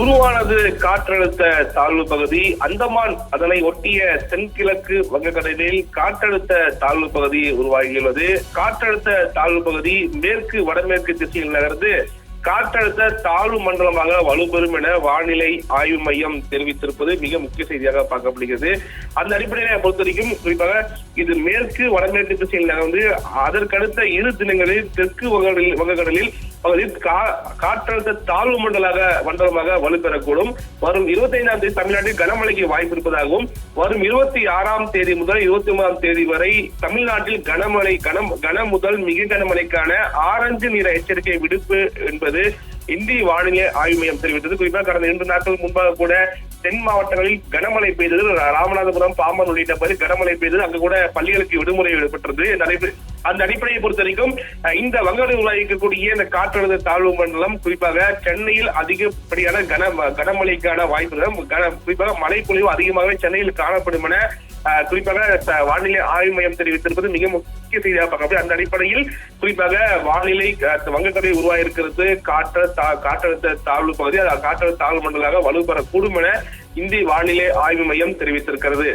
உருவானது காற்றழுத்த தாழ்வு பகுதி. அந்தமான் அதனை ஒட்டிய தென்கிழக்கு வங்கக்கடலில் காற்றழுத்த தாழ்வு பகுதி உருவாகியுள்ளது. காற்றழுத்த தாழ்வு பகுதி மேற்கு வடமேற்கு திசையில் நகர்ந்து காற்றழுத்த தாழ்வு மண்டலமாக வலுப்பெறும் என வானிலை ஆய்வு மையம் தெரிவித்திருப்பது மிக முக்கிய செய்தியாக பார்க்கப்படுகிறது. அந்த அடிப்படையில பொறுத்தவரைக்கும் குறிப்பாக இது மேற்கு வடமேற்கு திசையில் நகர்ந்து அதற்கடுத்த இரு தினங்களில் தெற்கு வங்கக்கடலில் பகுதியில் காற்றழுத்த தாழ்வு மண்டலமாக வலுப்பெறக்கூடும். வரும் 25ஆம் தேதி தமிழ்நாட்டில் கனமழைக்கு வாய்ப்பு இருப்பதாகவும் வரும் 26ஆம் தேதி முதல் 29ஆம் தேதி வரை தமிழ்நாட்டில் கன முதல் மிக கனமழைக்கான ஆரஞ்சு நிற எச்சரிக்கை விடுப்பு என்பது இந்திய வானிலை ஆய்வு மையம் தெரிவித்தது. குறிப்பாக கடந்த 2 நாட்கள் முன்பாக கூட தென் மாவட்டங்களில் கனமழை பெய்தது. ராமநாதபுரம், பாம்பன் உள்ளிட்ட பகுதியில் கனமழை பெய்தது. அங்கு கூட பள்ளிகளுக்கு விடுமுறை விடப்பட்டது. அந்த அடிப்படையை பொறுத்த வரைக்கும் இந்த வங்கக்கடலில் உருவாகிக்கக்கூடிய இந்த காற்றழுத்த தாழ்வு மண்டலம் குறிப்பாக சென்னையில் அதிகப்படியான கனமழைக்கான வாய்ப்பு, குறிப்பாக மழைப்பொழிவு அதிகமாகவே சென்னையில் காணப்படும் என குறிப்பாக வானிலை ஆய்வு மையம் தெரிவித்திருப்பது மிக முக்கிய செய்தியாக பார்க்கப்படும். அந்த அடிப்படையில் குறிப்பாக வானிலை வங்கக்கடலில் உருவாகியிருக்கிறது காற்றழுத்த தாழ்வு பகுதி, காற்றழுத்த தாழ்வு மண்டலமாக வலுப்பெறக்கூடும் என இந்திய வானிலை ஆய்வு மையம் தெரிவித்திருக்கிறது.